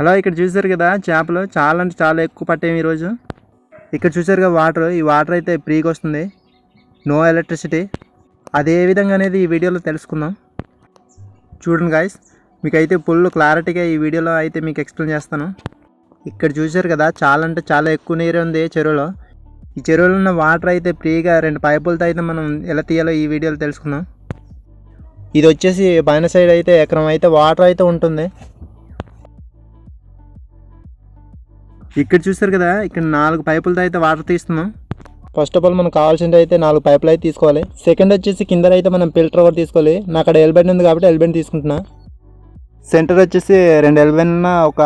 Hello, ఇక్కడ చూసారు కదా చేపలు చాలా అంటే చాలా ఎక్కువ పట్టాము ఈరోజు. ఇక్కడ చూసారు కదా వాటర్, ఈ వాటర్ అయితే ఫ్రీగా వస్తుంది, నో ఎలక్ట్రిసిటీ. అదే విధంగా అనేది ఈ వీడియోలో తెలుసుకుందాం. చూడండి గాయస్, మీకు అయితే ఫుల్ క్లారిటీగా ఈ వీడియోలో అయితే మీకు ఎక్స్ప్లెయిన్ చేస్తాను. ఇక్కడ చూసారు కదా చాలా అంటే చాలా ఎక్కువ నీరు ఉంది చెరువులో. ఈ చెరువులో ఉన్న వాటర్ అయితే ఫ్రీగా 2 పైపులతో అయితే మనం ఎలా తీయాలో ఈ వీడియోలో తెలుసుకుందాం. ఇది వచ్చేసి పైన సైడ్ అయితే ఎకరం అయితే వాటర్ అయితే ఉంటుంది. ఇక్కడ చూసారు కదా, ఇక్కడ 4 పైపులతో అయితే వాటర్ తీస్తున్నాం. ఫస్ట్ ఆఫ్ ఆల్ మనకు కావాల్సింది అయితే 4 పైపులు అయితే తీసుకోవాలి. సెకండ్ వచ్చేసి కింద అయితే మనం ఫిల్టర్ కూడా తీసుకోవాలి. నాకు అక్కడ ఎల్బెండ్ ఉంది కాబట్టి ఎల్బెండ్ తీసుకుంటున్నా. సెంటర్ వచ్చేసి 2 ఎల్బెండ్ ఒక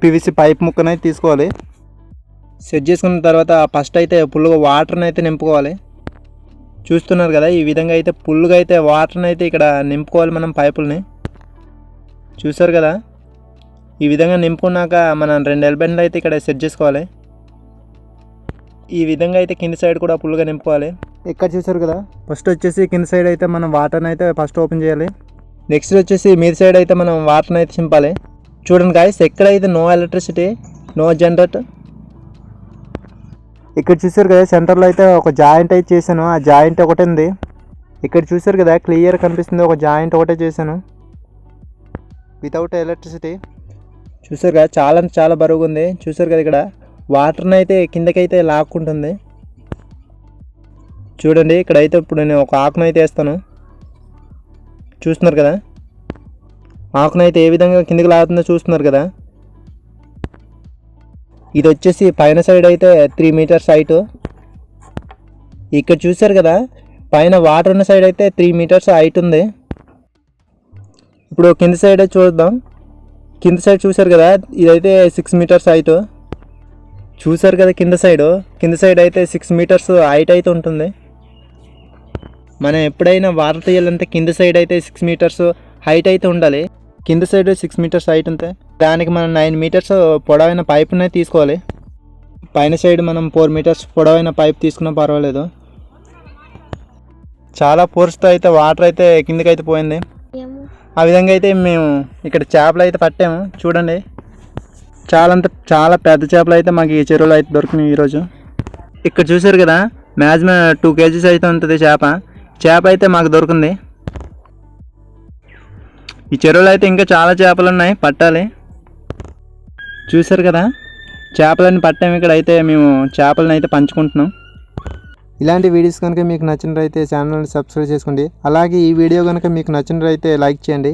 పీవీసీ పైప్ ముక్కను అయితే తీసుకోవాలి. సెట్ చేసుకున్న తర్వాత ఫస్ట్ అయితే ఫుల్గా వాటర్ని అయితే నింపుకోవాలి. చూస్తున్నారు కదా, ఈ విధంగా అయితే ఫుల్గా అయితే వాటర్ని అయితే ఇక్కడ నింపుకోవాలి మనం పైపుల్ని. చూసారు కదా, ఈ విధంగా నింపుకున్నాక మనం 2 ఎల్బెండ్లు అయితే ఇక్కడ సెట్ చేసుకోవాలి. ఈ విధంగా అయితే కింద సైడ్ కూడా ఫుల్గా నింపుకోవాలి. ఇక్కడ చూసారు కదా, ఫస్ట్ వచ్చేసి కింద సైడ్ అయితే మనం వాటర్ని అయితే ఫస్ట్ ఓపెన్ చేయాలి. నెక్స్ట్ వచ్చేసి మీద సైడ్ అయితే మనం వాటర్ని అయితే చింపాలి. చూడండి గాయస్, ఎక్కడైతే నో ఎలక్ట్రిసిటీ, నో జనరేట్. ఇక్కడ చూసారు కదా, సెంటర్లో అయితే ఒక జాయింట్ అయితే చేశాను. ఆ జాయింట్ ఒకటి ఉంది. ఇక్కడ చూసారు కదా, క్లియర్ కనిపిస్తుంది, ఒక జాయింట్ ఒకటే చేశాను వితౌట్ ఎలక్ట్రిసిటీ. చూసారు కదా, చాలా చాలా బరువుగా ఉంది. చూసారు కదా, ఇక్కడ వాటర్ని అయితే కిందకైతే లాక్కుంటుంది. చూడండి, ఇక్కడైతే ఇప్పుడు నేను ఒక ఆకును అయితే వేస్తాను. చూస్తున్నారు కదా, ఆకును అయితే ఏ విధంగా కిందకి లాగుతుందో చూస్తున్నారు కదా. ఇది వచ్చేసి పైన సైడ్ అయితే 3 మీటర్స్ హైట్. ఇక్కడ చూసారు కదా, పైన వాటర్ ఉన్న సైడ్ అయితే 3 మీటర్స్ హైట్ ఉంది. ఇప్పుడు కింద సైడ్ చూద్దాం. కింద సైడ్ చూసారు కదా, ఇదైతే 6 మీటర్స్ హైట్. చూసారు కదా, కింద సైడ్ అయితే 6 మీటర్స్ హైట్ అయితే ఉంటుంది. మనం ఎప్పుడైనా వాటర్ తీయాలంటే కింద సైడ్ అయితే 6 మీటర్స్ హైట్ అయితే ఉండాలి. కింద సైడ్ 6 మీటర్స్ హైట్ ఉంటే దానికి మనం 9 మీటర్స్ పొడవైన పైపునే తీసుకోవాలి. పైన సైడ్ మనం 4 మీటర్స్ పొడవైన పైప్ తీసుకున్నా పర్వాలేదు. చాలా ఫోర్స్తో అయితే వాటర్ అయితే కిందకైతే పోయింది. ఆ విధంగా అయితే మేము ఇక్కడ చేపలు అయితే పట్టాము. చూడండి, చాలా పెద్ద చేపలు అయితే మాకు ఈ చెరువులో అయితే దొరికినాయి ఈరోజు. ఇక్కడ చూసారు కదా, మ్యాక్సిమం 2 kgs అయితే ఉంటుంది చేప అయితే మాకు దొరికింది. ఈ చెరువులో అయితే ఇంకా చాలా చేపలు ఉన్నాయి, పట్టాలి. చూసారు కదా, చేపలని పట్టాము. ఇక్కడ అయితే మేము చేపలను అయితే పంచుకుంటున్నాం. ఇలాంటి వీడియోస్ కనుక మీకు నచ్చినట్లయితే ఛానల్ని సబ్స్క్రైబ్ చేసుకోండి. అలాగే ఈ వీడియో కనుక మీకు నచ్చినట్లయితే లైక్ చేయండి.